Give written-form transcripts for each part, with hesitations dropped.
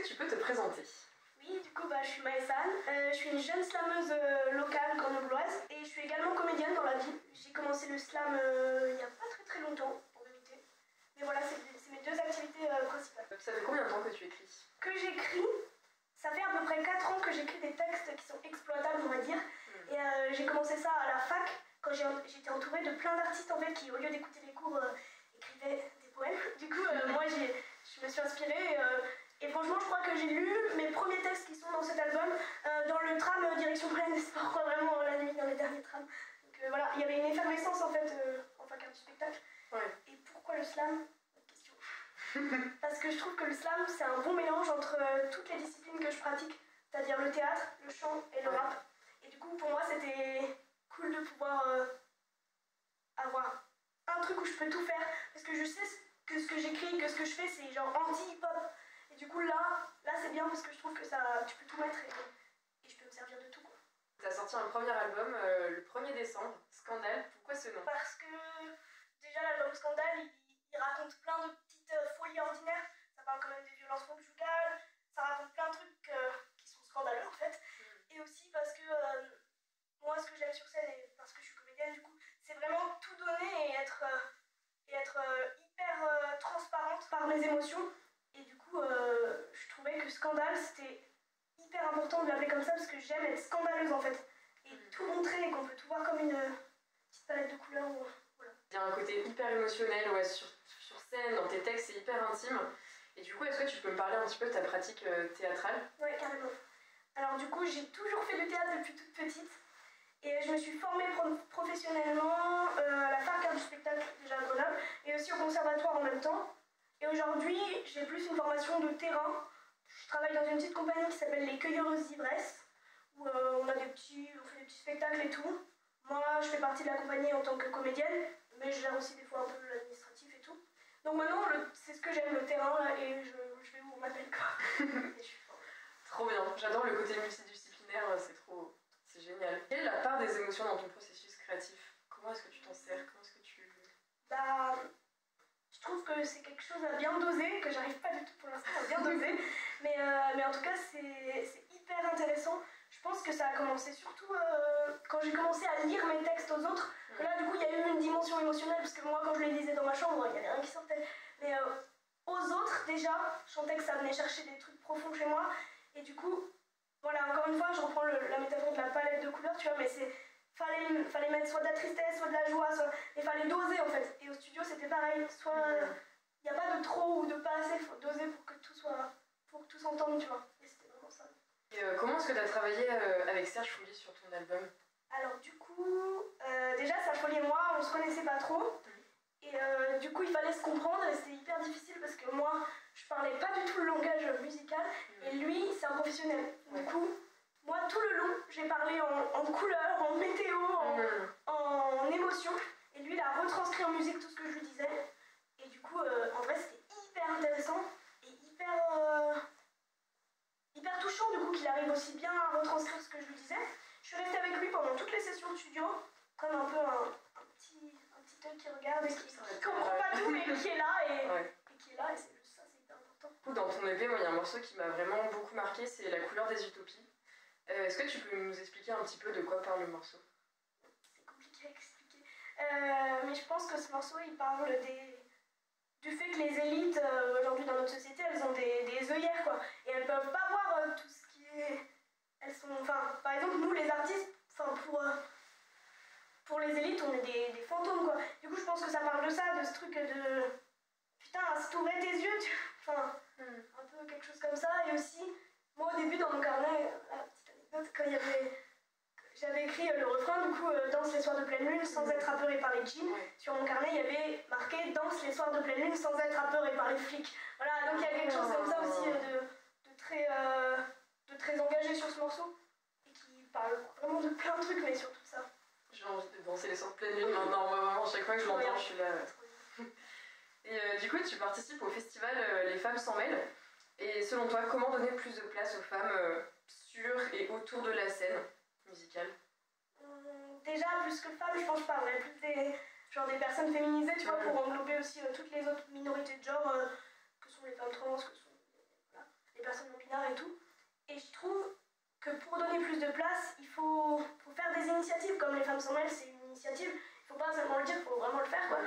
tu peux te présenter? Oui, du coup, je suis Maësane. Je suis une jeune slameuse locale grenobloise et je suis également comédienne dans la vie. J'ai commencé le slam il n'y a pas très longtemps, en vérité. Mais voilà, c'est mes deux activités principales. Ça fait combien de temps que tu écris? Que j'écris, ça fait à peu près 4 ans que j'écris des textes qui sont exploitables, on va dire. Et j'ai commencé ça à la fac, quand j'étais entourée de plein d'artistes en fait qui, au lieu d'écouter les cours, écrivaient des poèmes. Du coup, moi, je me suis inspirée. Et franchement, je crois que j'ai lu mes premiers textes qui sont dans cet album dans le tram direction Brienne des Sports, quoi, vraiment la nuit dans les derniers trams. Donc voilà, il y avait une effervescence en fait en fac du spectacle. Ouais. Et pourquoi le slam? Bonne question. Parce que je trouve que le slam, c'est un bon mélange entre toutes les disciplines que je pratique, c'est-à-dire le théâtre, le chant et le rap. Et du coup, pour moi, c'était cool de pouvoir avoir un truc où je peux tout faire, parce que je sais que ce que j'écris, que ce que je fais, c'est genre anti-hip-hop. Et du coup, là c'est bien parce que je trouve que tu peux tout mettre et je peux me servir de tout, quoi. Tu as sorti un premier album le 1er décembre, Scandale. Pourquoi ce nom? Parce que déjà, l'album Scandale, il raconte plein de petites folies ordinaires. Ça parle quand même des violences conjugales, ça raconte plein de trucs qui sont scandaleux en fait. Et aussi parce que moi, ce que j'aime sur scène, et parce que je suis comédienne, du coup, c'est vraiment tout donner et être hyper transparente par mes émotions. Et du coup, je trouvais que Scandale, c'était hyper important de l'appeler comme ça parce que j'aime être scandaleuse en fait. Et tout montrer et qu'on peut tout voir comme une petite palette de couleurs. Voilà. Il y a un côté hyper émotionnel sur scène, dans tes textes, c'est hyper intime. Et du coup, est-ce que tu peux me parler un petit peu de ta pratique théâtrale? Ouais, carrément. Alors du coup, j'ai toujours fait du théâtre depuis toute petite. Et je me suis formée professionnellement à la fac du spectacle déjà à Grenoble et aussi au conservatoire en même temps. Et aujourd'hui, j'ai plus une formation de terrain. Je travaille dans une petite compagnie qui s'appelle Les Cueilleureuses d'Ivresse, où on fait des petits spectacles et tout. Moi, je fais partie de la compagnie en tant que comédienne, mais je gère aussi des fois un peu l'administratif et tout. Donc maintenant, c'est ce que j'aime, le terrain, là, et je vais où on m'appelle, quoi. Et je suis forte. Trop bien, j'adore le côté multidisciplinaire, c'est génial. Quelle est la part des émotions dans ton processus créatif? Comment est-ce que tu t'en sers? Comment est-ce que tu... Je trouve que c'est quelque chose à bien doser, que j'arrive pas du tout pour l'instant à bien doser, mais en tout cas c'est hyper intéressant. Je pense que ça a commencé surtout quand j'ai commencé à lire mes textes aux autres. Là du coup il y a eu une dimension émotionnelle, parce que moi quand je les lisais dans ma chambre, il n'y avait rien qui sortait. Mais aux autres déjà, je sentais que ça venait chercher des trucs profonds chez moi. Et du coup, voilà, encore une fois je reprends la métaphore de la palette de couleurs, tu vois, mais fallait mettre soit de la tristesse, soit de la joie, il fallait doser en fait. Et au studio c'était pareil, soit il n'y a pas de trop ou de pas assez, il faut doser pour que tout s'entende, tu vois. Et c'était vraiment ça. Et comment est-ce que tu as travaillé avec Serge Foulier sur ton album? Alors du coup, déjà Serge Foulier et moi on se connaissait pas trop. Et du coup il fallait se comprendre et c'était hyper difficile parce que moi je parlais pas du tout le langage musical et lui c'est un professionnel. Du coup, moi tout le long j'ai parlé en couleurs, en météo, en émotion, et lui il a retranscrit en musique tout ce que je lui disais. Et du coup en vrai c'était hyper intéressant et hyper touchant du coup qu'il arrive aussi bien à retranscrire ce que je lui disais. Je suis restée avec lui pendant toutes les sessions de studio, comme un peu un petit œil qui regarde et qui comprend pas tout mais qui est là et qui est là, et c'est juste ça, c'est hyper important. Dans ton EP, moi il y a un morceau qui m'a vraiment beaucoup marqué, c'est La couleur des utopies. Est-ce que tu peux nous expliquer un petit peu de quoi parle le morceau? C'est compliqué à expliquer, mais je pense que ce morceau il parle du fait que les élites aujourd'hui dans notre société elles ont des œillères quoi, et elles peuvent pas voir tout ce qui est... par exemple nous les artistes, pour les élites on est des fantômes quoi. Du coup je pense que ça parle de ça, de ce truc de putain si t'ouvrais tes yeux un peu quelque chose comme ça. Et aussi moi au début dans mon carnet, petite anecdote, quand j'avais écrit le refrain du coup danse les soirs de pleine lune sans être apeuré par les jeans, sur mon carnet il y avait marqué danse les soirs de pleine lune sans être apeuré par les flics. Voilà, donc il y a quelque chose comme ça aussi de très engagé sur ce morceau et qui parle vraiment de plein de trucs, mais surtout ça. J'ai envie de danser les soirs de pleine lune maintenant, moi vraiment chaque fois que je l'entends je suis là. Et du coup tu participes au festival Les Femmes s'en mêlent, et selon toi comment donner plus de place aux femmes sur et autour de la scène musicale? Déjà plus que femmes je pense, je parlerais plus des personnes féminisées, tu vois, pour englober aussi toutes les autres minorités de genre que sont les femmes trans, que sont les personnes non binaires. épinards et tout. Et je trouve que pour donner plus de place, il faut faire des initiatives, comme les femmes sans mêlent, c'est une initiative. Il faut pas seulement le dire, il faut vraiment le faire, quoi.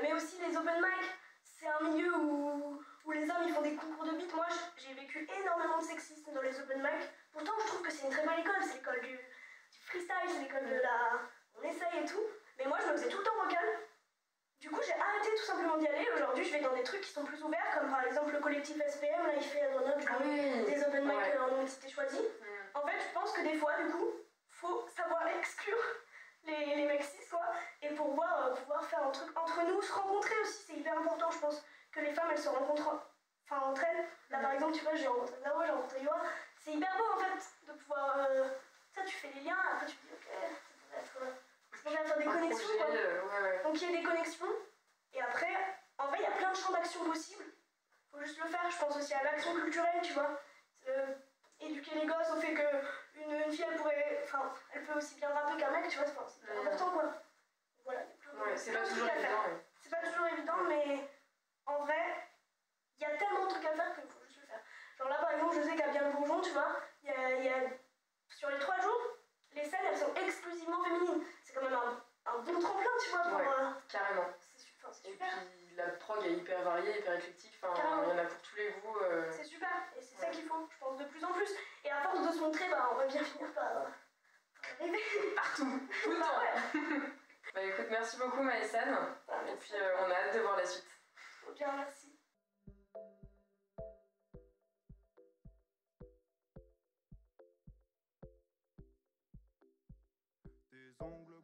Mais aussi les open mic, c'est un milieu où les hommes ils font des concours de beat. Moi j'ai vécu énormément de sexisme dans les open mic. Pourtant je trouve que c'est une très bonne école, c'est l'école du freestyle, c'est l'école de la... on essaye et tout. Mais moi je me faisais tout le temps vocal. Du coup j'ai arrêté tout simplement d'y aller. Aujourd'hui je vais dans des trucs qui sont plus ouverts, comme par exemple le collectif SPM, là il fait à Grenoble des open mic en mixité choisie. En fait je pense que des fois du coup, faut savoir exclure les mecs cis quoi, et pour pouvoir faire un truc entre nous, se rencontrer aussi, c'est hyper important. Je pense que les femmes elles se rencontrent entre elles. Là par exemple tu vois j'ai rencontré Zao, j'ai rencontré Yoa, c'est hyper beau en fait de pouvoir ça tu fais les liens, après tu te dis ok ça pourrait être des connexions quoi. Donc il y a des connexions et après en vrai il y a plein de champs d'action possibles, faut juste le faire. Je pense aussi à l'action culturelle, tu vois, éduquer les gosses au fait que une fille elle peut aussi bien rapper qu'un mec, tu vois, c'est important quoi. Voilà, c'est pas toujours évident. C'est pas toujours évident, mais en vrai, il y a tellement de trucs à faire qu'il faut juste le faire. Genre là, par exemple, je sais qu'à Bien-le-Bourgeon, tu vois, sur les 3 jours, les scènes, elles sont exclusivement féminines. C'est quand même un bon tremplin, tu vois, pour... carrément. C'est et super. puis la prog est hyper variée, hyper éclectique, il y en a pour tous les goûts. C'est super, et c'est ça qu'il faut, je pense, de plus en plus. Et à force de se montrer, on va bien finir par arriver. Partout, tout le temps. Bah écoute, merci beaucoup Maësane, et puis on a hâte de voir la suite. Bien, merci. Tes ongles